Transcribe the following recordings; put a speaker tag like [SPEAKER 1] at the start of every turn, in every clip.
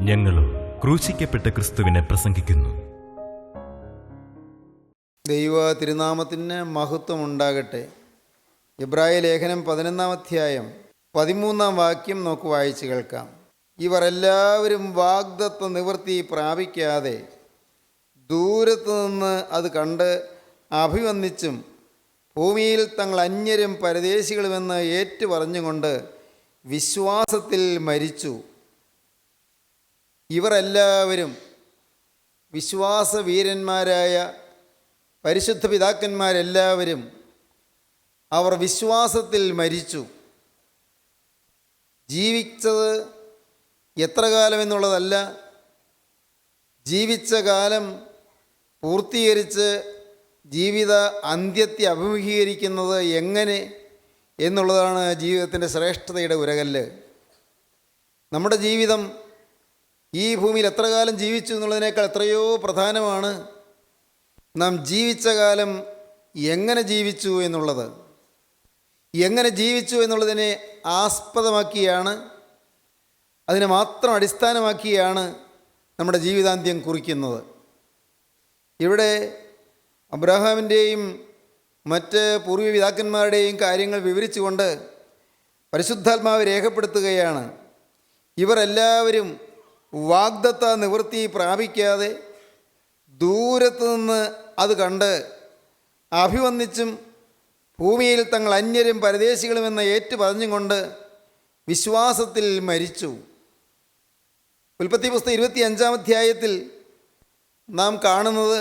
[SPEAKER 1] ഞങ്ങളും ക്രൂശിക്കപ്പെട്ട ക്രിസ്തുവിനെ പ്രസംഗിക്കുന്നു.
[SPEAKER 2] ദൈവ തിരുനാമത്തിന് മഹത്വം ഉണ്ടാകട്ടെ. ഇബ്രായ ലേഖനം 11-ാം അധ്യായം 13-ാം വാക്യം നമുക്ക് വായിച്ചു കേൾക്കാം. ഇവർ എല്ലാവരും വാഗ്ദത്ത നിവൃത്തി പ്രാപിക്കാതെ ദൂരത്തു നിന്ന് അത് കണ്ട് അഭിവന്ദിച്ചും ഭൂമിയിൽ തങ്ങൾ അന്യരും പരദേശികളുമെന്ന് ഏറ്റു പറഞ്ഞുകൊണ്ട് വിശ്വാസത്തിൽ മരിച്ചു. ഇവർ എല്ലാവരും വിശ്വാസവീരന്മാരായ പരിശുദ്ധ പിതാക്കന്മാരെല്ലാവരും അവർ വിശ്വാസത്തിൽ മരിച്ചു. ജീവിച്ചത് എത്ര കാലം എന്നുള്ളതല്ല, ജീവിച്ച കാലം പൂർത്തീകരിച്ച് ജീവിത അന്ത്യത്തെ അഭിമുഖീകരിക്കുന്നത് എങ്ങനെ എന്നുള്ളതാണ് ജീവിതത്തിൻ്റെ ശ്രേഷ്ഠതയുടെ ഉരകല്ല്. നമ്മുടെ ജീവിതം ഈ ഭൂമിയിൽ എത്ര കാലം ജീവിച്ചു എന്നുള്ളതിനേക്കാൾ എത്രയോ പ്രധാനമാണ് നാം ജീവിച്ച കാലം എങ്ങനെ ജീവിച്ചു എന്നുള്ളത്. എങ്ങനെ ജീവിച്ചു എന്നുള്ളതിനെ ആസ്പദമാക്കിയാണ്, അതിനെ മാത്രം അടിസ്ഥാനമാക്കിയാണ് നമ്മുടെ ജീവിതാന്ത്യം കുറിക്കുന്നത്. ഇവിടെ അബ്രഹാമിൻ്റെയും മറ്റ് പൂർവ്വ പിതാക്കന്മാരുടെയും കാര്യങ്ങൾ വിവരിച്ചുകൊണ്ട് പരിശുദ്ധാത്മാവ് രേഖപ്പെടുത്തുകയാണ്. ഇവർ എല്ലാവരും വാഗ്ദത്ത നിവൃത്തി പ്രാപിക്കാതെ ദൂരത്തു നിന്ന് അത് കണ്ട് അഭിവന്ദിച്ചും ഭൂമിയിൽ തങ്ങൾ അന്യരും പരദേശികളുമെന്ന് ഏറ്റു പറഞ്ഞുകൊണ്ട് വിശ്വാസത്തിൽ മരിച്ചു. ഉൽപ്പത്തി പുസ്തകം 25-ാം അധ്യായത്തിൽ നാം കാണുന്നത്,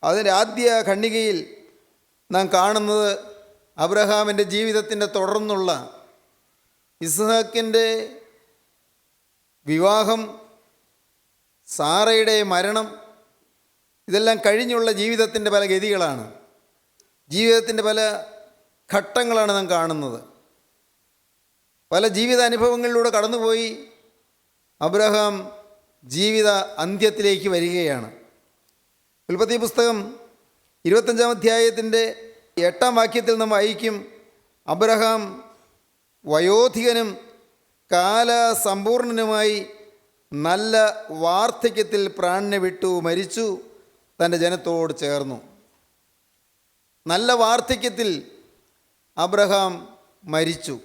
[SPEAKER 2] അതിൻ്റെ ആദ്യ ഖണ്ഡികയിൽ നാം കാണുന്നത് അബ്രഹാമിൻ്റെ ജീവിതത്തിൻ്റെ തുടർന്നുള്ള ഇസ്ഹാക്കിൻ്റെ വിവാഹം, സാറയുടെ മരണം, ഇതെല്ലാം കഴിഞ്ഞുള്ള ജീവിതത്തിൻ്റെ പല ഗതികളാണ്, ജീവിതത്തിൻ്റെ പല ഘട്ടങ്ങളാണ് നാം കാണുന്നത്. പല ജീവിതാനുഭവങ്ങളിലൂടെ കടന്നുപോയി അബ്രഹാം ജീവിത അന്ത്യത്തിലേക്ക് വരികയാണ്. ഉൽപ്പത്തി പുസ്തകം 25-ാം അധ്യായത്തിൻ്റെ 8-ാം വാക്യത്തിൽ നാം വായിക്കും, അബ്രഹാം വയോധികനും കാലസമ്പൂർണനുമായി നല്ല വാർദ്ധക്യത്തിൽ പ്രാണനെ വിട്ടു മരിച്ചു, തൻ്റെ ജനത്തോട് ചേർന്നു. നല്ല വാർദ്ധക്യത്തിൽ അബ്രഹാം മരിച്ചു,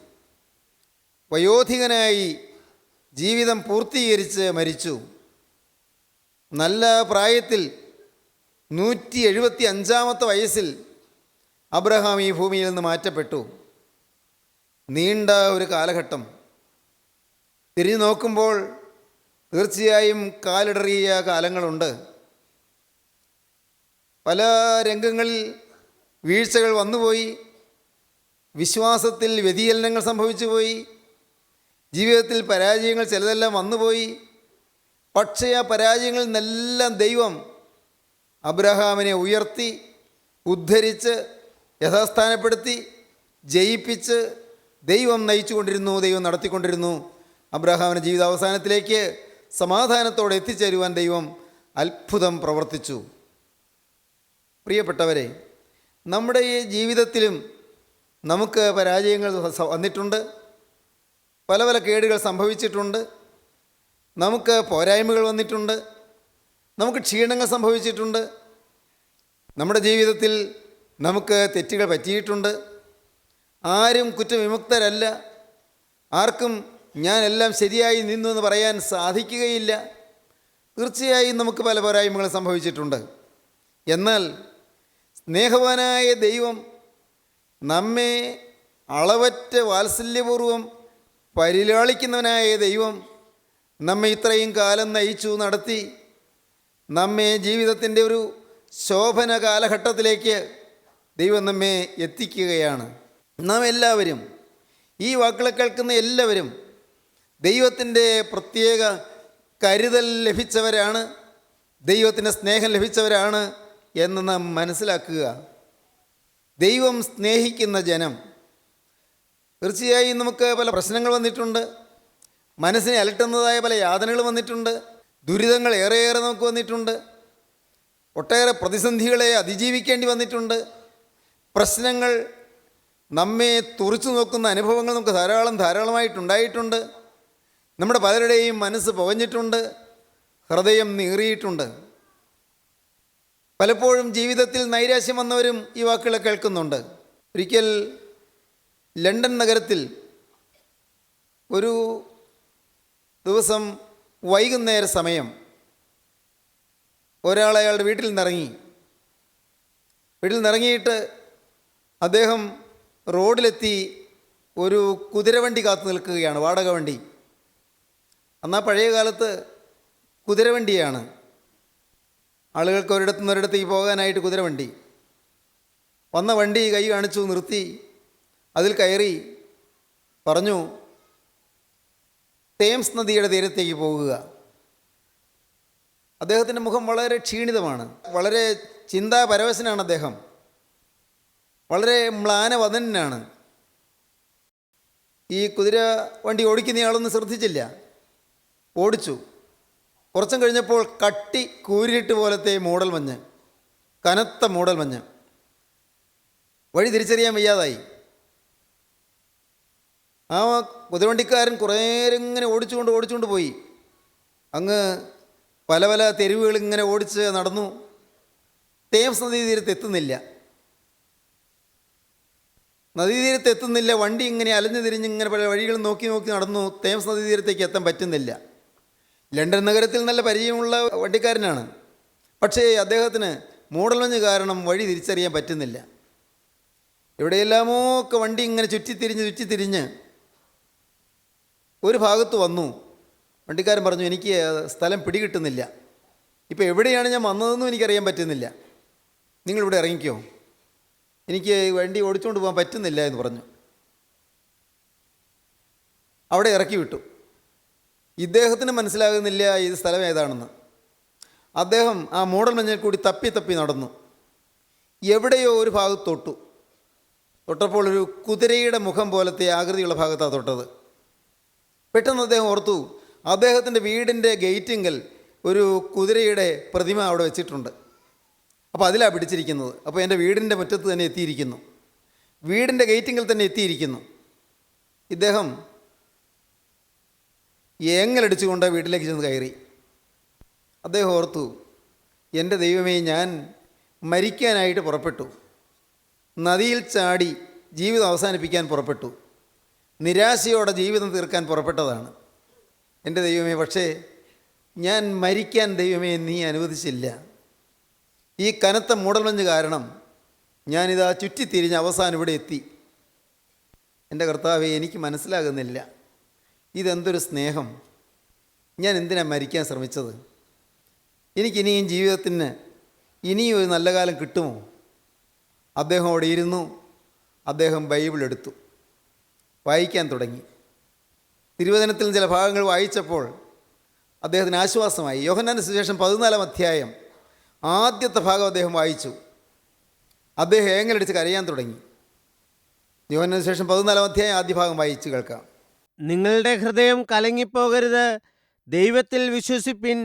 [SPEAKER 2] വയോധികനായി ജീവിതം പൂർത്തീകരിച്ച് മരിച്ചു. നല്ല പ്രായത്തിൽ 175-ാമത്തെ വയസ്സിൽ അബ്രഹാം ഈ ഭൂമിയിൽ നിന്ന് മാറ്റപ്പെട്ടു. നീണ്ട ഒരു കാലഘട്ടം തിരിഞ്ഞു നോക്കുമ്പോൾ തീർച്ചയായും കാലിടറിയ കാലങ്ങളുണ്ട്. പല രംഗങ്ങളിൽ വീഴ്ചകൾ വന്നുപോയി, വിശ്വാസത്തിൽ വ്യതിചലനങ്ങൾ സംഭവിച്ചു പോയി, ജീവിതത്തിൽ പരാജയങ്ങൾ ചിലതെല്ലാം വന്നുപോയി. പക്ഷേ ആ പരാജയങ്ങളിൽ നിന്നെല്ലാം ദൈവം അബ്രഹാമിനെ ഉയർത്തി, ഉദ്ധരിച്ച്, യഥാസ്ഥാനപ്പെടുത്തി, ജയിപ്പിച്ച് ദൈവം നയിച്ചു കൊണ്ടിരുന്നു, ദൈവം നടത്തിക്കൊണ്ടിരുന്നു. അബ്രഹാമിൻ്റെ ജീവിതാവസാനത്തിലേക്ക് സമാധാനത്തോടെ എത്തിച്ചേരുവാൻ ദൈവം അത്ഭുതം പ്രവർത്തിച്ചു. പ്രിയപ്പെട്ടവരെ, നമ്മുടെ ഈ ജീവിതത്തിലും നമുക്ക് പരാജയങ്ങൾ വന്നിട്ടുണ്ട്, പല പല കേടുകൾ സംഭവിച്ചിട്ടുണ്ട്, നമുക്ക് പോരായ്മകൾ വന്നിട്ടുണ്ട്, നമുക്ക് ക്ഷീണങ്ങൾ സംഭവിച്ചിട്ടുണ്ട്, നമ്മുടെ ജീവിതത്തിൽ നമുക്ക് തെറ്റുകൾ പറ്റിയിട്ടുണ്ട്. ആരും കുറ്റവിമുക്തരല്ല. ആർക്കും ഞാൻ എല്ലാം ശരിയായി നിന്നു എന്ന് പറയാൻ സാധിക്കുകയില്ല. തീർച്ചയായും നമുക്ക് പല പോരായ്മകൾ സംഭവിച്ചിട്ടുണ്ട്. എന്നാൽ സ്നേഹവാനായ ദൈവം നമ്മെ അളവറ്റ വാത്സല്യപൂർവം പരിലാളിക്കുന്നവനായ ദൈവം നമ്മെ ഇത്രയും കാലം നയിച്ചു നടത്തി, നമ്മെ ജീവിതത്തിൻ്റെ ഒരു ശോഭന കാലഘട്ടത്തിലേക്ക് ദൈവം നമ്മെ എത്തിക്കുകയാണ്. നാം എല്ലാവരും, ഈ വാക്കുകളെ കേൾക്കുന്ന എല്ലാവരും ദൈവത്തിൻ്റെ പ്രത്യേക കരുതൽ ലഭിച്ചവരാണ്, ദൈവത്തിൻ്റെ സ്നേഹം ലഭിച്ചവരാണ് എന്ന് നാം മനസ്സിലാക്കുക. ദൈവം സ്നേഹിക്കുന്ന ജനം. തീർച്ചയായും നമുക്ക് പല പ്രശ്നങ്ങൾ വന്നിട്ടുണ്ട്, മനസ്സിനെ അലട്ടുന്നതായ പല യാതനകൾ വന്നിട്ടുണ്ട്, ദുരിതങ്ങൾ ഏറെയേറെ നമുക്ക് വന്നിട്ടുണ്ട്, ഒട്ടേറെ പ്രതിസന്ധികളെ അതിജീവിക്കേണ്ടി വന്നിട്ടുണ്ട്, പ്രശ്നങ്ങൾ നമ്മെ തുറിച്ചു നോക്കുന്ന അനുഭവങ്ങൾ നമുക്ക് ധാരാളമായിട്ടുണ്ടായിട്ടുണ്ട്. നമ്മുടെ പലരുടെയും മനസ്സ് പുകഞ്ഞിട്ടുണ്ട്, ഹൃദയം നീറിയിട്ടുണ്ട്. പലപ്പോഴും ജീവിതത്തിൽ നൈരാശ്യം വന്നവരും ഈ വാക്കുകളെ കേൾക്കുന്നുണ്ട്. ഒരിക്കൽ ലണ്ടൻ നഗരത്തിൽ ഒരു ദിവസം വൈകുന്നേര സമയം ഒരാൾ അയാളുടെ വീട്ടിൽ നിന്നിറങ്ങിയിട്ട് അദ്ദേഹം റോഡിലെത്തി ഒരു കുതിരവണ്ടി കാത്തു നിൽക്കുകയാണ്, വാടക വണ്ടി. എന്നാൽ പഴയ കാലത്ത് കുതിരവണ്ടിയാണ്, ആളുകൾക്ക് ഒരിടത്തു നിന്ന് ഒരിടത്തേക്ക് പോകാനായിട്ട് കുതിരവണ്ടി. വന്ന വണ്ടി കൈ കാണിച്ചു നിർത്തി, അതിൽ കയറി പറഞ്ഞു തേംസ് നദിയുടെ തീരത്തേക്ക് പോകുക. അദ്ദേഹത്തിൻ്റെ മുഖം വളരെ ക്ഷീണിതമാണ്, വളരെ ചിന്താപരവശനാണ് അദ്ദേഹം, വളരെ മ്ലാനവദനാണ്. ഈ കുതിര വണ്ടി ഓടിക്കുന്നയാളൊന്നും ശ്രദ്ധിച്ചില്ല, ഓടിച്ചു. കുറച്ചും കഴിഞ്ഞപ്പോൾ കട്ടി കൂരിട്ട് പോലത്തെ മൂടൽ മഞ്ഞ്, കനത്ത മൂടൽ മഞ്ഞ്, വഴി തിരിച്ചറിയാൻ വയ്യാതായി. ആ കുതിരവണ്ടിക്കാരൻ കുറേ നേരം ഇങ്ങനെ ഓടിച്ചുകൊണ്ട് പോയി. അങ്ങ് പല പല തെരുവുകൾ ഇങ്ങനെ ഓടിച്ച് നടന്നു. തേംസ് നദീതീരത്ത് എത്തുന്നില്ല. വണ്ടി ഇങ്ങനെ അലഞ്ഞു തിരിഞ്ഞ് ഇങ്ങനെ പല വഴികളും നോക്കി നടന്നു. തേംസ് നദീതീരത്തേക്ക് എത്താൻ പറ്റുന്നില്ല. ലണ്ടൻ നഗരത്തിൽ നല്ല പരിചയമുള്ള വണ്ടിക്കാരനാണ്, പക്ഷേ അദ്ദേഹത്തിന് മൂടൽമഞ്ഞ് കാരണം വഴി തിരിച്ചറിയാൻ പറ്റുന്നില്ല. എവിടെയെല്ലാമോ ഒക്കെ വണ്ടി ഇങ്ങനെ ചുറ്റിത്തിരിഞ്ഞ് ഒരു ഭാഗത്ത് വന്നു. വണ്ടിക്കാരൻ പറഞ്ഞു, എനിക്ക് സ്ഥലം പിടികിട്ടുന്നില്ല, ഇപ്പോൾ എവിടെയാണ് ഞാൻ വന്നതെന്നും എനിക്കറിയാൻ പറ്റുന്നില്ല, നിങ്ങളിവിടെ ഇറങ്ങിക്കോ, എനിക്ക് വണ്ടി ഓടിച്ചുകൊണ്ട് പോകാൻ പറ്റുന്നില്ല എന്ന് പറഞ്ഞു. അവിടെ ഇറക്കി വിട്ടു. ഇദ്ദേഹത്തിന് മനസ്സിലാകുന്നില്ല ഇത് സ്ഥലം ഏതാണെന്ന്. അദ്ദേഹം ആ മൂടൽ മഞ്ഞിൽ കൂടി തപ്പി നടന്നു. എവിടെയോ ഒരു ഭാഗത്ത് തൊട്ടപ്പോൾ ഒരു കുതിരയുടെ മുഖം പോലത്തെ ആകൃതിയുള്ള ഭാഗത്താണ് തൊട്ടത്. പെട്ടെന്ന് അദ്ദേഹം ഓർത്തു, അദ്ദേഹത്തിൻ്റെ വീടിൻ്റെ ഗേറ്റിങ്കൽ ഒരു കുതിരയുടെ പ്രതിമ അവിടെ വെച്ചിട്ടുണ്ട്. അപ്പോൾ അതിലാണ് പിടിച്ചിരിക്കുന്നത്. അപ്പോൾ എൻ്റെ വീടിൻ്റെ മുറ്റത്ത് തന്നെ എത്തിയിരിക്കുന്നു, വീടിൻ്റെ ഗേറ്റിങ്കൽ തന്നെ എത്തിയിരിക്കുന്നു. ഇദ്ദേഹം ഏങ്ങലടിച്ചുകൊണ്ട് വീട്ടിലേക്ക് ചെന്ന് കയറി. അദ്ദേഹം ഓർത്തു, എൻ്റെ ദൈവമേ, ഞാൻ മരിക്കാനായിട്ട് പുറപ്പെട്ടു, നദിയിൽ ചാടി ജീവിതം അവസാനിപ്പിക്കാൻ പുറപ്പെട്ടു, നിരാശയോടെ ജീവിതം തീർക്കാൻ പുറപ്പെട്ടതാണ് എൻ്റെ ദൈവമേ. പക്ഷേ ഞാൻ മരിക്കാൻ ദൈവമേ നീ അനുവദിച്ചില്ല. ഈ കനത്ത മൂടൽമഞ്ഞ് കാരണം ഞാനിതാ ചുറ്റിത്തിരിഞ്ഞ് അവസാനം ഇവിടെ എത്തി. എൻ്റെ കർത്താവേ, എനിക്ക് മനസ്സിലാകുന്നില്ല, ഇതെന്തൊരു സ്നേഹം, ഞാൻ എന്തിനാണ് മരിക്കാൻ ശ്രമിച്ചത്? എനിക്കിനിയും ജീവിതത്തിന് ഇനിയും ഒരു നല്ല കാലം കിട്ടുമോ? അദ്ദേഹം അവിടെ ഇരുന്നു. അദ്ദേഹം ബൈബിൾ എടുത്തു, വായിക്കാൻ തുടങ്ങി. തിരുവചനത്തിൽ ചില ഭാഗങ്ങൾ വായിച്ചപ്പോൾ അദ്ദേഹത്തിന് ആശ്വാസമായി. യോഹന്നാന്റെ സുവിശേഷം 14-ാം അധ്യായം ആദ്യത്തെ ഭാഗം അദ്ദേഹം വായിച്ചു. അദ്ദേഹം ഏങ്ങലടിച്ച് കരയാൻ തുടങ്ങി. യോഹന്നാന്റെ സുവിശേഷം 14-ാം അധ്യായം ആദ്യ ഭാഗം വായിച്ച് കേൾക്കാം.
[SPEAKER 3] നിങ്ങളുടെ ഹൃദയം കലങ്ങിപ്പോകരുത്, ദൈവത്തിൽ വിശ്വസിപ്പിൻ,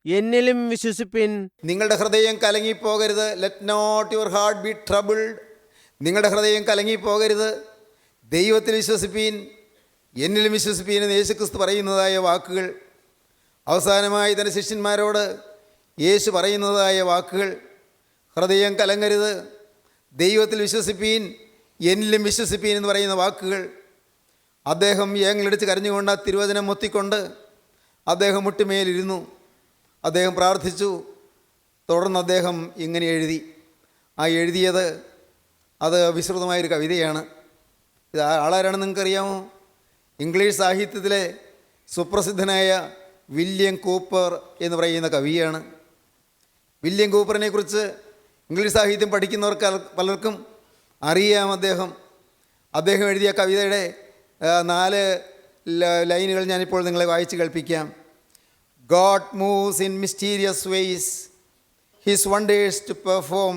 [SPEAKER 3] എന്നിലും വിശ്വസിപ്പിൻ.
[SPEAKER 2] നിങ്ങളുടെ ഹൃദയം കലങ്ങിപ്പോകരുത്. Let not your heart be troubled. നിങ്ങളുടെ ഹൃദയം കലങ്ങിപ്പോകരുത്, ദൈവത്തിൽ വിശ്വസിപ്പീൻ, എന്നിലും വിശ്വസിപ്പീൻ എന്ന് യേശുക്രിസ്തു പറയുന്നതായ വാക്കുകൾ, അവസാനമായി തൻ്റെ ശിഷ്യന്മാരോട് യേശു പറയുന്നതായ വാക്കുകൾ, ഹൃദയം കലങ്ങരുത്, ദൈവത്തിൽ വിശ്വസിപ്പീൻ, എന്നിലും വിശ്വസിപ്പീൻ എന്ന് പറയുന്ന വാക്കുകൾ. അദ്ദേഹം ഏങ്ങലടിച്ച് കരഞ്ഞുകൊണ്ട് ആ തിരുവചനം മുത്തിക്കൊണ്ട് അദ്ദേഹം മുട്ടുമേലിരുന്നു. അദ്ദേഹം പ്രാർത്ഥിച്ചു. തുടർന്ന് അദ്ദേഹം ഇങ്ങനെ എഴുതി. ആ എഴുതിയത് അത് വിശ്രുതമായൊരു കവിതയാണ്. ഇത് ആളാരാണെന്ന് നിങ്ങൾക്കറിയാമോ? ഇംഗ്ലീഷ് സാഹിത്യത്തിലെ സുപ്രസിദ്ധനായ വില്യം കൂപ്പർ എന്ന് പറയുന്ന കവിയാണ്. വില്യം കൂപ്പറിനെ കുറിച്ച് ഇംഗ്ലീഷ് സാഹിത്യം പഠിക്കുന്നവർക്ക് പലർക്കും അറിയാം. അദ്ദേഹം എഴുതിയ കവിതയുടെ 4 ലൈനുകൾ ഞാനിപ്പോൾ നിങ്ങളെ വായിച്ച് കേൾപ്പിക്കാം. God moves in mysterious ways, His wonders to perform.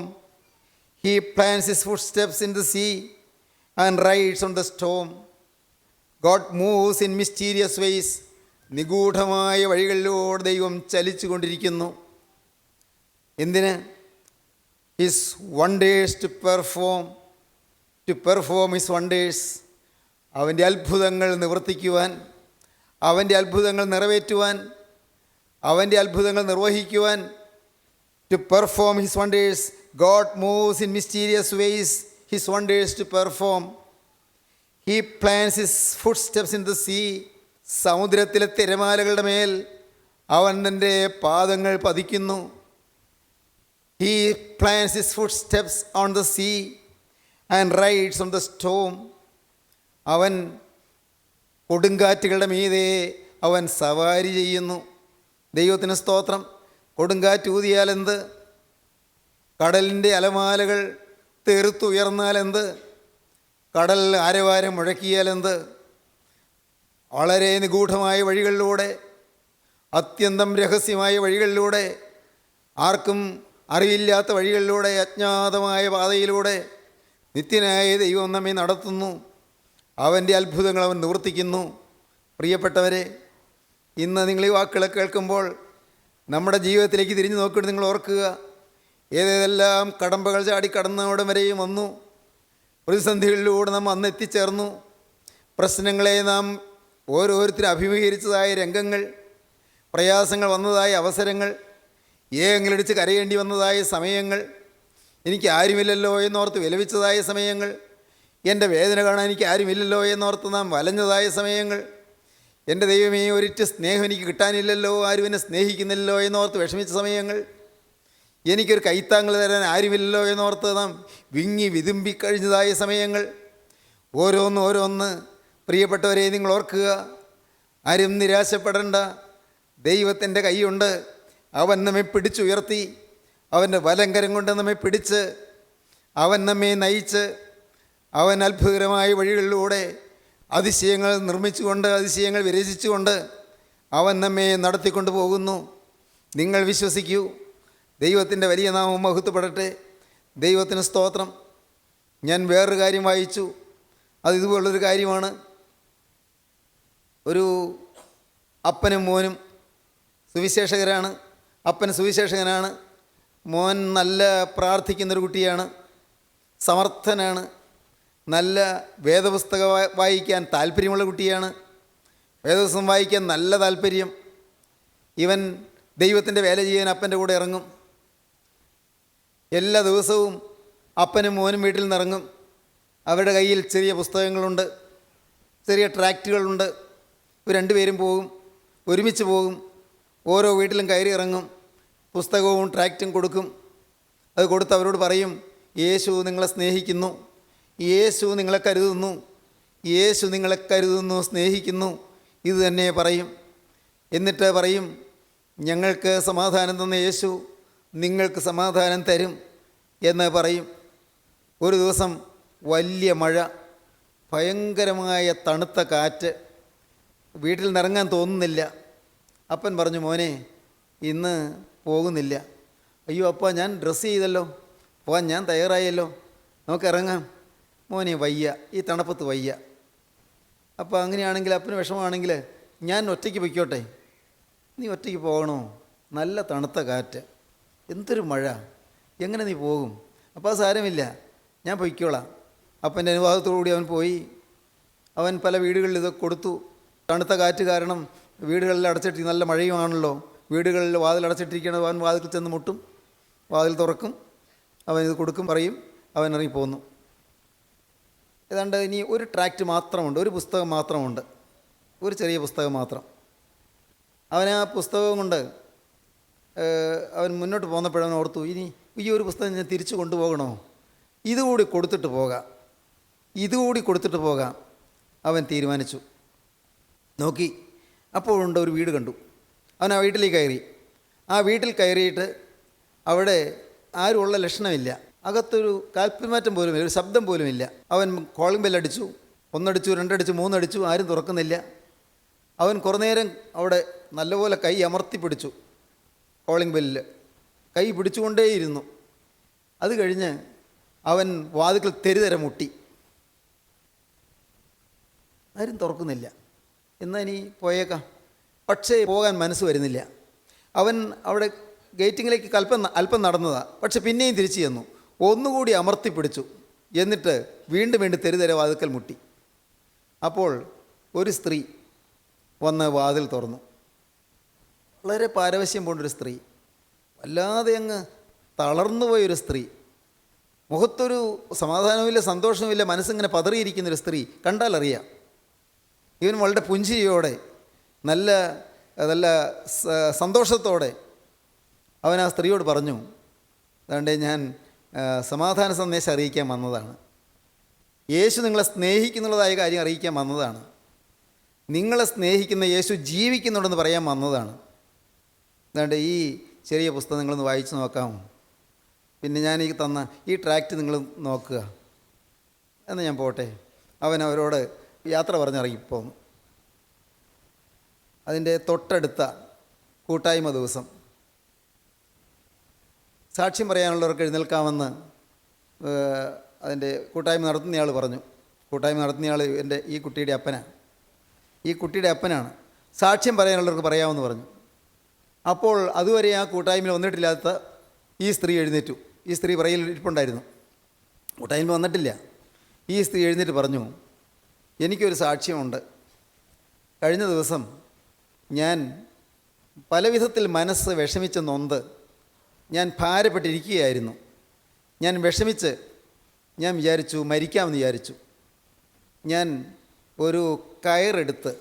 [SPEAKER 2] He plants His footsteps in the sea and rides on the storm. God moves in mysterious ways. നിഗൂഢമായ വഴികളിലൂടെ ദൈവം ചലിച്ചു കൊണ്ടിരിക്കുന്നു. എന്തിന്? His wonders to perform His wonders. അവൻ്റെ അത്ഭുതങ്ങൾ നിവർത്തിക്കുവാൻ, അവൻ്റെ അത്ഭുതങ്ങൾ നിറവേറ്റുവാൻ, അവൻ്റെ അത്ഭുതങ്ങൾ നിർവഹിക്കുവാൻ. To perform His wonders. God moves in mysterious ways, His wonders to perform. He plants His footsteps in the sea. സമുദ്രത്തിലെ തിരമാലകളുടെ മേൽ അവൻ തൻ്റെ പാദങ്ങൾ പതിക്കുന്നു. He plants His footsteps on the sea and rides on the Storm. അവൻ കൊടുങ്കാറ്റുകളുടെ മീതെ അവൻ സവാരി ചെയ്യുന്നു. ദൈവത്തിന് സ്തോത്രം. കൊടുങ്കാറ്റ് ഊതിയാലെന്ത്, കടലിൻ്റെ അലമാലകൾ തെറുത്തുയർന്നാലെന്ത്, കടൽ ആരവാരം മുഴക്കിയാലെന്ത്, വളരെ നിഗൂഢമായ വഴികളിലൂടെ, അത്യന്തം രഹസ്യമായ വഴികളിലൂടെ, ആർക്കും അറിവില്ലാത്ത വഴികളിലൂടെ, അജ്ഞാതമായ പാതയിലൂടെ നിത്യനായ ദൈവം നമ്മെ നടത്തുന്നു. അവൻ്റെ അത്ഭുതങ്ങൾ അവൻ നിവർത്തിക്കുന്നു. പ്രിയപ്പെട്ടവരെ, ഇന്ന് നിങ്ങൾ ഈ വാക്കുകളെ കേൾക്കുമ്പോൾ നമ്മുടെ ജീവിതത്തിലേക്ക് തിരിഞ്ഞു നോക്കിയിട്ട് നിങ്ങൾ ഓർക്കുക, ഏതേതെല്ലാം കടമ്പകൾ ചാടി കടന്നവിടെ വരെയും വന്നു. പ്രതിസന്ധികളിലൂടെ നാം അന്ന് എത്തിച്ചേർന്നു. പ്രശ്നങ്ങളെ നാം ഓരോരുത്തരും അഭിമുഖീകരിച്ചതായ രംഗങ്ങൾ, പ്രയാസങ്ങൾ വന്നതായ അവസരങ്ങൾ, ഏങ്ങലടിച്ച് കരയേണ്ടി വന്നതായ സമയങ്ങൾ, എനിക്ക് ആരുമില്ലല്ലോ എന്നോർത്ത് വിലപിച്ചതായ സമയങ്ങൾ, എൻ്റെ വേദന കാണാൻ എനിക്ക് ആരുമില്ലല്ലോ എന്നോർത്ത് നാം വലഞ്ഞതായ സമയങ്ങൾ, എൻ്റെ ദൈവമേ ഒരിറ്റ് സ്നേഹം എനിക്ക് കിട്ടാനില്ലല്ലോ, ആരും എന്നെ സ്നേഹിക്കുന്നില്ലല്ലോ എന്നോർത്ത് വിഷമിച്ച സമയങ്ങൾ, എനിക്കൊരു കൈത്താങ്ങൾ തരാൻ ആരുമില്ലല്ലോ എന്നോർത്ത് നാം വിങ്ങി വിതുമ്പിക്കഴിഞ്ഞതായ സമയങ്ങൾ, ഓരോന്ന് പ്രിയപ്പെട്ടവരെ നിങ്ങൾ ഓർക്കുക. ആരും നിരാശപ്പെടേണ്ട. ദൈവത്തിൻ്റെ കൈയുണ്ട്. അവൻ നമ്മെ പിടിച്ചുയർത്തി, അവൻ്റെ വലങ്കരം കൊണ്ട് നമ്മെ പിടിച്ച്, അവൻ നമ്മെ നയിച്ച്, അവൻ അത്ഭുതകരമായ വഴികളിലൂടെ അതിശയങ്ങൾ നിർമ്മിച്ചുകൊണ്ട്, അതിശയങ്ങൾ വിരചിച്ചുകൊണ്ട് അവൻ നമ്മെ നടത്തിക്കൊണ്ട് പോകുന്നു. നിങ്ങൾ വിശ്വസിക്കൂ. ദൈവത്തിൻ്റെ വലിയ നാമം മഹത്വപ്പെടട്ടെ. ദൈവത്തിന് സ്തോത്രം. ഞാൻ വേറൊരു കാര്യം വായിച്ചു. അത് ഇതുപോലുള്ളൊരു കാര്യമാണ്. ഒരു അപ്പനും മോനും സുവിശേഷകരാണ്. അപ്പൻ സുവിശേഷകനാണ്, മോൻ നല്ല പ്രാർത്ഥിക്കുന്നൊരു കുട്ടിയാണ്, സമർത്ഥനാണ്, നല്ല വേദപുസ്തകം വായിക്കാൻ താല്പര്യമുള്ള കുട്ടിയാണ്, വേദപുസ്തകം വായിക്കാൻ നല്ല താല്പര്യം. ഇവൻ ദൈവത്തിൻ്റെ വേല ചെയ്യാൻ അപ്പൻ്റെ കൂടെ ഇറങ്ങും. എല്ലാ ദിവസവും അപ്പനും മോനും വീട്ടിൽ നിന്ന് ഇറങ്ങും. അവരുടെ കയ്യിൽ ചെറിയ പുസ്തകങ്ങളുണ്ട്, ചെറിയ ട്രാക്റ്റുകളുണ്ട്. ഇവർ രണ്ടുപേരും പോകും, ഒരുമിച്ച് പോകും. ഓരോ വീട്ടിലും കയറി ഇറങ്ങും, പുസ്തകവും ട്രാക്റ്റും കൊടുക്കും. അത് കൊടുത്ത് അവരോട് പറയും, യേശു നിങ്ങളെ സ്നേഹിക്കുന്നു, യേശു നിങ്ങളെ കരുതുന്നു, യേശു നിങ്ങളെ കരുതുന്നു, സ്നേഹിക്കുന്നു. ഇത് തന്നെ പറയും. എന്നിട്ട് പറയും, ഞങ്ങൾക്ക് സമാധാനം തന്ന യേശു നിങ്ങൾക്ക് സമാധാനം തരും എന്ന് പറയും. ഒരു ദിവസം വലിയ മഴ, ഭയങ്കരമായ തണുത്ത കാറ്റ്, വീട്ടിൽ നിന്നിറങ്ങാൻ തോന്നുന്നില്ല. അപ്പൻ പറഞ്ഞു, മോനെ ഇന്ന് പോകുന്നില്ല. അയ്യോ അപ്പ, ഞാൻ ഡ്രസ്സ് ചെയ്തല്ലോ, പോകാൻ ഞാൻ തയ്യാറായല്ലോ, നമുക്കിറങ്ങാം. മോനെ വയ്യ, ഈ തണുപ്പത്ത് വയ്യ. അപ്പോൾ അങ്ങനെയാണെങ്കിൽ അപ്പന് വിഷമമാണെങ്കിൽ ഞാൻ ഒറ്റയ്ക്ക് പൊയ്ക്കോട്ടെ. നീ ഒറ്റയ്ക്ക് പോകണോ? നല്ല തണുത്ത കാറ്റ്, എന്തൊരു മഴ, എങ്ങനെ നീ പോകും? അപ്പോൾ അത് സാരമില്ല, ഞാൻ പൊയ്ക്കോളാം. അപ്പൻ്റെ അനുവാദത്തോടുകൂടി അവൻ പോയി. അവൻ പല വീടുകളിൽ ഇതൊക്കെ കൊടുത്തു. തണുത്ത കാറ്റ് കാരണം വീടുകളിൽ അടച്ചിട്ട്, നല്ല മഴയുമാണല്ലോ, വീടുകളിൽ വാതിൽ അടച്ചിട്ടിരിക്കണം. അവൻ വാതിൽ ചെന്ന് മുട്ടും, വാതിൽ തുറക്കും, അവൻ ഇത് കൊടുക്കും, പറയും, അവൻ ഇറങ്ങി പോന്നു. ഏതാണ്ട് ഇനി ഒരു ട്രാക്റ്റ് മാത്രമുണ്ട്, ഒരു പുസ്തകം മാത്രമുണ്ട്, ഒരു ചെറിയ പുസ്തകം മാത്രം. അവൻ ആ പുസ്തകം കൊണ്ട് അവൻ മുന്നോട്ട് പോന്നപ്പോഴവൻ ഓർത്തു, ഇനി ഈ ഒരു പുസ്തകം ഞാൻ തിരിച്ചു കൊണ്ടുപോകണോ? ഇതുകൂടി കൊടുത്തിട്ട് പോകാം, ഇതുകൂടി കൊടുത്തിട്ട് പോകാം. അവൻ തീരുമാനിച്ചു. നോക്കി, അപ്പോഴുണ്ട് ഒരു വീട് കണ്ടു. അവൻ ആ വീട്ടിലേക്ക് കയറി. ആ വീട്ടിൽ കയറിയിട്ട് അവിടെ ആരുമുള്ള ലക്ഷണമില്ല. അകത്തൊരു കാൽപ്പിമാറ്റം പോലുമില്ല, ഒരു ശബ്ദം പോലുമില്ല. അവൻ കോളിംഗ് ബെല്ലടിച്ചു. 1 അടിച്ചു, 2 അടിച്ചു, 3 അടിച്ചു, ആരും തുറക്കുന്നില്ല. അവൻ കുറേ നേരം അവിടെ നല്ലപോലെ കൈ അമർത്തി പിടിച്ചു. കോളിംഗ് ബെല്ലിൽ കൈ പിടിച്ചുകൊണ്ടേയിരുന്നു. അത് കഴിഞ്ഞ് അവൻ വാതിൽക്കൽ തെരുതര മുട്ടി. ആരും തുറക്കുന്നില്ല. എന്നാൽ ഇനി പോയേക്കാം. പക്ഷേ പോകാൻ മനസ്സ് വരുന്നില്ല. അവൻ അവിടെ ഗേറ്റിങ്ങിലേക്ക് അല്പം നടന്നതാണ്. പക്ഷെ പിന്നെയും തിരിച്ചു ചെന്നു, ഒന്നുകൂടി അമർത്തി പിടിച്ചു. എന്നിട്ട് വീണ്ടും തെരുതര വാതിൽക്കൽ മുട്ടി. അപ്പോൾ ഒരു സ്ത്രീ വന്ന് വാതിൽ തുറന്നു. വളരെ പാരവശ്യം പോണ്ടൊരു സ്ത്രീ, വല്ലാതെ അങ്ങ് തളർന്നുപോയൊരു സ്ത്രീ, മുഖത്തൊരു സമാധാനവുമില്ല, സന്തോഷവുമില്ല, മനസ്സിങ്ങനെ പതറിയിരിക്കുന്നൊരു സ്ത്രീ. കണ്ടാലറിയാം. ഇവൻ വളരെ പുഞ്ചിരിയോടെ, നല്ല നല്ല സന്തോഷത്തോടെ അവൻ ആ സ്ത്രീയോട് പറഞ്ഞു, അതുകൊണ്ട് ഞാൻ സമാധാന സന്ദേശം അറിയിക്കാൻ വന്നതാണ്. യേശു നിങ്ങളെ സ്നേഹിക്കുന്നുള്ളതായ കാര്യം അറിയിക്കാൻ വന്നതാണ്. നിങ്ങളെ സ്നേഹിക്കുന്ന യേശു ജീവിക്കുന്നുണ്ടെന്ന് പറയാൻ വന്നതാണ്. അതുകൊണ്ട് ഈ ചെറിയ പുസ്തകം നിങ്ങളൊന്ന് വായിച്ച് നോക്കാമോ? പിന്നെ ഞാൻ ഈ തന്ന ഈ ട്രാക്റ്റ് നിങ്ങൾ നോക്കുക. എന്ന് ഞാൻ പോട്ടെ. അവൻ അവരോട് യാത്ര പറഞ്ഞിറങ്ങിപ്പോന്നു. അതിൻ്റെ തൊട്ടടുത്ത കൂട്ടായ്മ ദിവസം സാക്ഷ്യം പറയാനുള്ളവർക്ക് എഴുന്നേൽക്കാമെന്ന് അതിൻ്റെ കൂട്ടായ്മ നടത്തുന്നയാൾ പറഞ്ഞു. കൂട്ടായ്മ നടത്തുന്നയാൾ ഈ കുട്ടിയുടെ അപ്പനാണ്. ഈ കുട്ടിയുടെ അപ്പനാണ്. സാക്ഷ്യം പറയാനുള്ളവർക്ക് പറയാമെന്ന് പറഞ്ഞു. അപ്പോൾ അതുവരെ ആ കൂട്ടായ്മയിൽ വന്നിട്ടില്ലാത്ത ഈ സ്ത്രീ എഴുന്നേറ്റു. ഈ സ്ത്രീ പറയിൽ ഇരിപ്പുണ്ടായിരുന്നു, കൂട്ടായ്മ വന്നിട്ടില്ല. ഈ സ്ത്രീ എഴുന്നേറ്റ് പറഞ്ഞു, എനിക്കൊരു സാക്ഷ്യമുണ്ട്. കഴിഞ്ഞ ദിവസം ഞാൻ പലവിധത്തിൽ മനസ്സ് വിഷമിച്ച് നൊന്ത് ഞാൻ ഭാരപ്പെട്ടിരിക്കുകയായിരുന്നു. ഞാൻ വിഷമിച്ച് ഞാൻ വിചാരിച്ചു മരിക്കാമെന്ന് വിചാരിച്ചു. ഞാൻ ഒരു കയറെടുത്ത്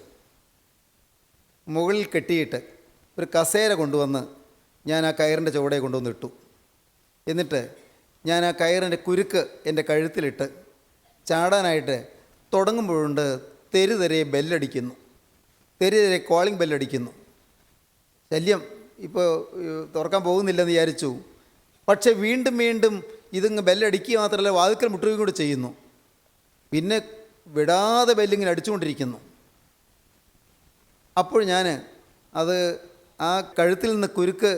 [SPEAKER 2] മുകളിൽ കെട്ടിയിട്ട് ഒരു കസേര കൊണ്ടുവന്ന് ഞാൻ ആ കയറിൻ്റെ ചുവടെ കൊണ്ടുവന്നിട്ടു. എന്നിട്ട് ഞാൻ ആ കയറിൻ്റെ കുരുക്ക് എൻ്റെ കഴുത്തിലിട്ട് ചാടാനായിട്ട് തുടങ്ങുമ്പോഴുണ്ട് തെരുതെരെ ബെല്ലടിക്കുന്നു. തെരുതെരെ കോളിംഗ് ബെല്ലടിക്കുന്നു. ശല്യം ഇപ്പോൾ തുറക്കാൻ പോകുന്നില്ലെന്ന് വിചാരിച്ചു. പക്ഷേ വീണ്ടും വീണ്ടും ഇതിങ്ങ് ബെല്ലടിക്കുക മാത്രമല്ല, വാതിക്കൽ മുട്ടുകയും കൂടി ചെയ്യുന്നു. പിന്നെ വിടാതെ ബെല്ലിങ്ങനെ അടിച്ചുകൊണ്ടിരിക്കുന്നു. അപ്പോൾ ഞാൻ അത് ആ കഴുത്തിൽ നിന്ന് കുരുക്ക്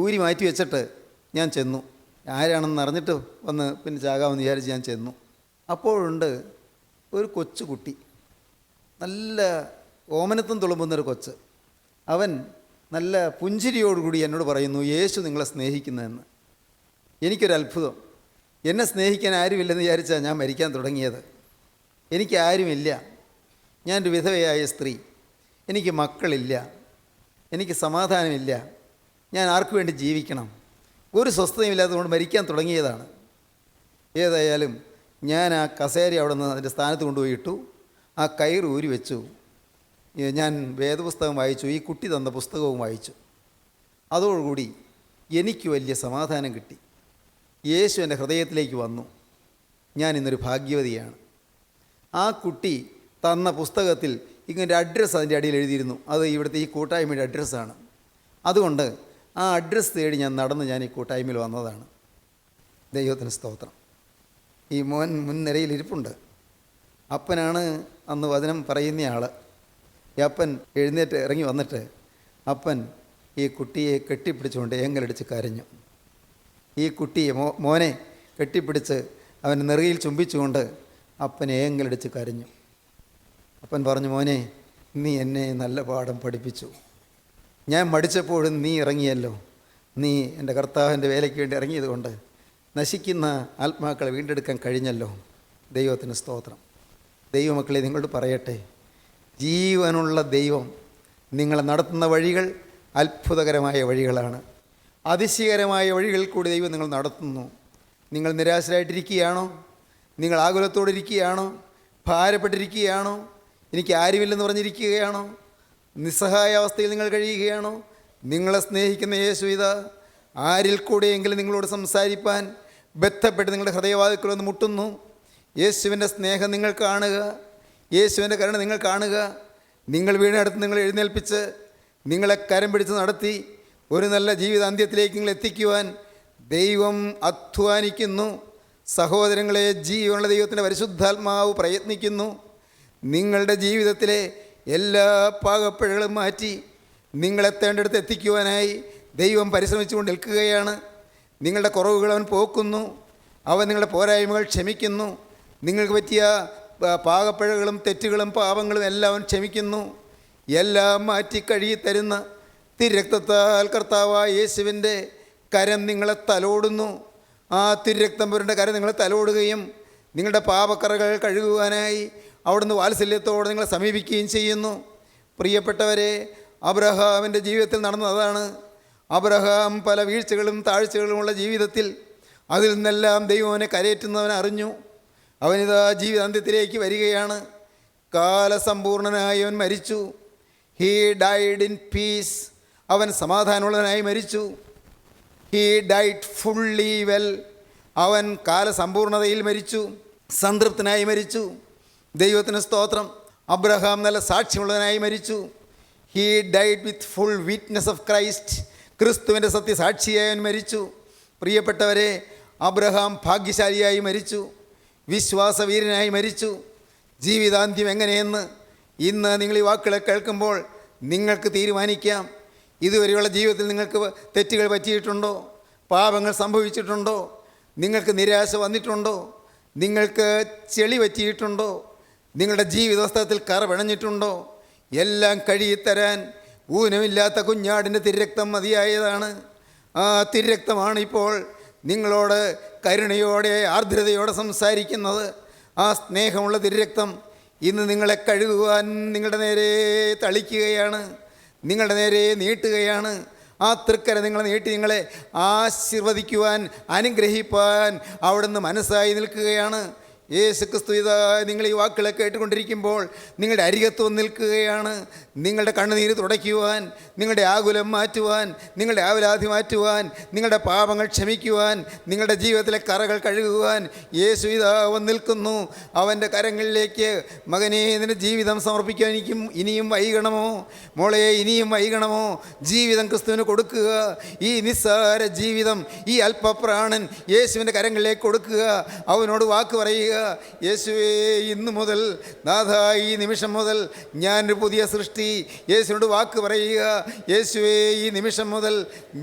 [SPEAKER 2] ഊരി മാറ്റി വെച്ചിട്ട് ഞാൻ ചെന്നു. ആരാണെന്ന് അറിഞ്ഞിട്ട് വന്ന് പിന്നെ ചാകാമെന്ന് വിചാരിച്ച് ഞാൻ ചെന്നു. അപ്പോഴുണ്ട് ഒരു കൊച്ചുകുട്ടി, നല്ല ഓമനത്വം തുളുമ്പുന്നൊരു കൊച്ച്. അവൻ നല്ല പുഞ്ചിരിയോടുകൂടി എന്നോട് പറയുന്നു, യേശു നിങ്ങളെ സ്നേഹിക്കുന്നതെന്ന്. എനിക്കൊരത്ഭുതം. എന്നെ സ്നേഹിക്കാൻ ആരുമില്ലെന്ന് വിചാരിച്ചാണ് ഞാൻ മരിക്കാൻ തുടങ്ങിയത്. എനിക്ക് ആരുമില്ല. ഞാനൊരു വിധവയായ സ്ത്രീ. എനിക്ക് മക്കളില്ല. എനിക്ക് സമാധാനമില്ല. ഞാൻ ആർക്കു വേണ്ടി ജീവിക്കണം? ഒരു സ്വസ്ഥതയുമില്ലാത്തതുകൊണ്ട് മരിക്കാൻ തുടങ്ങിയതാണ്. ഏതായാലും ഞാൻ ആ കസേര അവിടെ നിന്ന് അതിൻ്റെ സ്ഥാനത്ത് കൊണ്ടുപോയി ഇട്ടു. ആ കയറ് ഊരി വെച്ചു. ഞാൻ വേദപുസ്തകം വായിച്ചു. ഈ കുട്ടി തന്ന പുസ്തകവും വായിച്ചു. അതോടുകൂടി എനിക്ക് വലിയ സമാധാനം കിട്ടി. യേശു എൻ്റെ ഹൃദയത്തിലേക്ക് വന്നു. ഞാൻ ഇന്നൊരു ഭാഗ്യവതിയാണ്. ആ കുട്ടി തന്ന പുസ്തകത്തിൽ ഇങ്ങനെ അഡ്രസ്സ് അതിൻ്റെ അടിയിൽ എഴുതിയിരുന്നു. അത് ഇവിടുത്തെ ഈ കൂട്ടായ്മയുടെ അഡ്രസ്സാണ്. അതുകൊണ്ട് ആ അഡ്രസ്സ് തേടി ഞാൻ ഈ കൂട്ടായ്മയിൽ വന്നതാണ്. ദൈവത്തിന് സ്തോത്രം. ഈ മോൻ മുൻനിരയിൽ ഇരിപ്പുണ്ട്. അപ്പനാണ് അന്ന് വചനം പറയുന്നയാൾ. ഈ അപ്പൻ എഴുന്നേറ്റ് ഇറങ്ങി വന്നിട്ട് അപ്പൻ ഈ കുട്ടിയെ കെട്ടിപ്പിടിച്ചുകൊണ്ട് ഏങ്ങലടിച്ച് കരഞ്ഞു. ഈ കുട്ടിയെ മോനെ കെട്ടിപ്പിടിച്ച് അവൻ നെറുകയിൽ ചുംബിച്ചുകൊണ്ട് അപ്പൻ ഏങ്ങലടിച്ച് കരഞ്ഞു. അപ്പൻ പറഞ്ഞു, മോനെ നീ എന്നെ നല്ല പാഠം പഠിപ്പിച്ചു. ഞാൻ മടിച്ചപ്പോഴും നീ ഇറങ്ങിയല്ലോ. നീ എൻ്റെ കർത്താവിൻ്റെ വേലയ്ക്ക് വേണ്ടി ഇറങ്ങിയതുകൊണ്ട് നശിക്കുന്ന ആത്മാക്കളെ വീണ്ടെടുക്കാൻ കഴിഞ്ഞല്ലോ. ദൈവത്തിന് സ്തോത്രം. ദൈവമക്കളെ നിങ്ങളോട് പറയട്ടെ, ജീവനുള്ള ദൈവം നിങ്ങളെ നടത്തുന്ന വഴികൾ അത്ഭുതകരമായ വഴികളാണ്. അതിശയകരമായ വഴികളിൽ കൂടി ദൈവം നിങ്ങൾ നടത്തുന്നു. നിങ്ങൾ നിരാശരായിട്ടിരിക്കുകയാണോ? നിങ്ങൾ ആകുലത്തോടിരിക്കുകയാണോ? ഭാരപ്പെട്ടിരിക്കുകയാണോ? എനിക്ക് ആരുമില്ലെന്ന് പറഞ്ഞിരിക്കുകയാണോ? നിസ്സഹായ അവസ്ഥയിൽ നിങ്ങൾ കഴിയുകയാണോ? നിങ്ങളെ സ്നേഹിക്കുന്ന യേശു ഇതാ ആരിൽ കൂടെയെങ്കിലും നിങ്ങളോട് സംസാരിപ്പാൻ ബന്ധപ്പെട്ട് നിങ്ങളുടെ ഹൃദയവാതിൽക്കൽ വന്ന് മുട്ടുന്നു. യേശുവിൻ്റെ സ്നേഹം നിങ്ങൾ കാണുക. യേശുവിൻ്റെ കരുണ നിങ്ങൾ കാണുക. നിങ്ങൾ വീണടുത്ത് നിങ്ങൾ എഴുന്നേൽപ്പിച്ച് നിങ്ങളെ കരം പിടിച്ച് നടത്തി ഒരു നല്ല ജീവിതാന്ത്യത്തിലേക്ക് നിങ്ങൾ എത്തിക്കുവാൻ ദൈവം അധ്വാനിക്കുന്നു. സഹോദരങ്ങളെ, ജീവനുള്ള ദൈവത്തിൻ്റെ പരിശുദ്ധാത്മാവ് പ്രയത്നിക്കുന്നു. നിങ്ങളുടെ ജീവിതത്തിലെ എല്ലാ പാകപ്പിഴകളും മാറ്റി നിങ്ങളെത്തേണ്ടടുത്ത് എത്തിക്കുവാനായി ദൈവം പരിശ്രമിച്ചുകൊണ്ട് നിൽക്കുകയാണ്. നിങ്ങളുടെ കുറവുകൾ അവൻ പോക്കുന്നു. അവൻ നിങ്ങളുടെ പോരായ്മകൾ ക്ഷമിക്കുന്നു. നിങ്ങൾക്ക് പറ്റിയ പാകപ്പിഴകളും തെറ്റുകളും പാപങ്ങളും എല്ലാം അവൻ ക്ഷമിക്കുന്നു. എല്ലാം മാറ്റി കഴുകിത്തരുന്ന തിരുരക്തത്താൽ കർത്താവായ യേശുവിൻ്റെ കരം നിങ്ങളെ തലോടുന്നു. ആ തിരുരക്തം പുരണ്ട കരം നിങ്ങളെ തലോടുകയും നിങ്ങളുടെ പാപക്കറകൾ കഴുകുവാനായി അവിടുന്ന് വാത്സല്യത്തോടെ നിങ്ങളെ സമീപിക്കുകയും ചെയ്യുന്നു. പ്രിയപ്പെട്ടവരെ, അബ്രഹാമിൻ്റെ ജീവിതത്തിൽ നടന്നതാണ്. അബ്രഹാം പല വീഴ്ചകളും താഴ്ചകളുമുള്ള ജീവിതത്തിൽ അതിൽ നിന്നെല്ലാം ദൈവം അവനെ കരയേറ്റുന്നവൻ അറിഞ്ഞു. അവനിതാ ജീവിതാന്ത്യത്തിലേക്ക് വരികയാണ്. കാലസമ്പൂർണനായി അവൻ മരിച്ചു. He died in peace. അവൻ സമാധാനമുള്ളവനായി മരിച്ചു. He died fully well. അവൻ കാലസമ്പൂർണതയിൽ മരിച്ചു. സംതൃപ്തനായി മരിച്ചു. ദൈവത്തിന് സ്തോത്രം. അബ്രഹാം നല്ല സാക്ഷ്യമുള്ളവനായി മരിച്ചു. He died with full witness of Christ. ക്രിസ്തുവിൻ്റെ സത്യസാക്ഷിയായി അവൻ മരിച്ചു. പ്രിയപ്പെട്ടവരെ, അബ്രഹാം ഭാഗ്യശാലിയായി മരിച്ചു, വിശ്വാസവീരനായി മരിച്ചു. ജീവിതാന്ത്യം എങ്ങനെയെന്ന് ഇന്ന് നിങ്ങൾ ഈ വാക്കുകളെ കേൾക്കുമ്പോൾ നിങ്ങൾക്ക് തീരുമാനിക്കാം. ഇതുവരെയുള്ള ജീവിതത്തിൽ നിങ്ങൾക്ക് തെറ്റുകൾ പറ്റിയിട്ടുണ്ടോ? പാപങ്ങൾ സംഭവിച്ചിട്ടുണ്ടോ? നിങ്ങൾക്ക് നിരാശ വന്നിട്ടുണ്ടോ? നിങ്ങൾക്ക് ചെളി പറ്റിയിട്ടുണ്ടോ? നിങ്ങളുടെ ജീവിതവസ്ഥത്തിൽ കറ പിണഞ്ഞിട്ടുണ്ടോ? എല്ലാം കഴുകിത്തരാൻ ഊനമില്ലാത്ത കുഞ്ഞാടിൻ്റെ തിരുരക്തം മതിയായതാണ്. ആ തിരുരക്തമാണ് ഇപ്പോൾ നിങ്ങളോട് കരുണയോടെ ആർദ്രതയോടെ സംസാരിക്കുന്നത്. ആ സ്നേഹമുള്ള തിരുരക്തം ഇന്ന് നിങ്ങളെ കഴുകുവാൻ നിങ്ങളുടെ നേരെ തളിക്കുകയാണ്, നിങ്ങളുടെ നേരെ നീട്ടുകയാണ്. ആ തൃക്കര നിങ്ങളെ നീട്ടി നിങ്ങളെ ആശീർവദിക്കുവാൻ, അനുഗ്രഹിപ്പാൻ അവിടുന്ന് മനസ്സായി നിൽക്കുകയാണ്. യേശുക്രിസ്തു ഇതാ നിങ്ങൾ ഈ വാക്കുകളെ കേട്ടുകൊണ്ടിരിക്കുമ്പോൾ നിങ്ങളുടെ അരികത്ത് വന്ന് നിൽക്കുകയാണ്. നിങ്ങളുടെ കണ്ണുനീര് തുടയ്ക്കുവാൻ, നിങ്ങളുടെ ആകുലം മാറ്റുവാൻ, നിങ്ങളുടെ ആവലാതി മാറ്റുവാൻ, നിങ്ങളുടെ പാപങ്ങൾ ക്ഷമിക്കുവാൻ, നിങ്ങളുടെ ജീവിതത്തിലെ കറകൾ കഴുകുവാൻ യേശു ഇതാ വന്ന് നിൽക്കുന്നു. അവൻ്റെ കരങ്ങളിലേക്ക് മകനെ നിന്റെ ജീവിതം സമർപ്പിക്കാൻ ഇനിയും വൈകണമോ? മോളെ ഇനിയും വൈകണമോ? ജീവിതം ക്രിസ്തുവിന് കൊടുക്കുക. ഈ നിസ്സാര ജീവിതം, ഈ അല്പപ്രാണൻ യേശുവിൻ്റെ കരങ്ങളിലേക്ക് കൊടുക്കുക. അവനോട് വാക്ക് പറയുക, യേശുവേ ഇന്നു മുതൽ നാഥ ഈ നിമിഷം മുതൽ ഞാനൊരു പുതിയ സൃഷ്ടി. യേശുവിനോട് വാക്ക് പറയുക, യേശുവേ ഈ നിമിഷം മുതൽ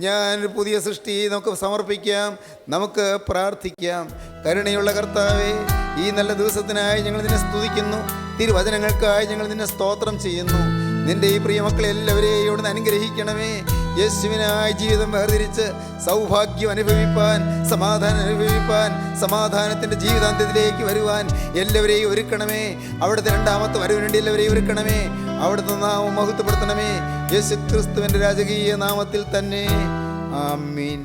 [SPEAKER 2] ഞാനൊരു പുതിയ സൃഷ്ടി. നമുക്ക് സമർപ്പിക്കാം, നമുക്ക് പ്രാർത്ഥിക്കാം. കരുണയുള്ള കർത്താവേ, ഈ നല്ല ദിവസത്തിനായി ഞങ്ങൾ നിന്നെ സ്തുതിക്കുന്നു. തിരുവചനങ്ങൾക്കായി ഞങ്ങൾ നിന്നെ സ്തോത്രം ചെയ്യുന്നു. നിൻ്റെ ഈ പ്രിയ മക്കളെ എല്ലാവരെയും ഇവിടുന്ന് അനുഗ്രഹിക്കണമേ. യേശുവിനായി ജീവിതം വേർതിരിച്ച് സൗഭാഗ്യം അനുഭവിപ്പാൻ, സമാധാനം അനുഭവിപ്പാൻ, സമാധാനത്തിൻ്റെ ജീവിതാന്ത്യത്തിലേക്ക് വരുവാൻ എല്ലാവരെയും ഒരുക്കണമേ. അവിടുത്തെ രണ്ടാമത്തെ വരവിന് വേണ്ടി എല്ലാവരെയും ഒരുക്കണമേ. അവിടുത്തെ നാമം മഹത്വപ്പെടുത്തണമേ. യേശു ക്രിസ്തുവിൻ്റെ രാജകീയ നാമത്തിൽ തന്നെ. ആമീൻ.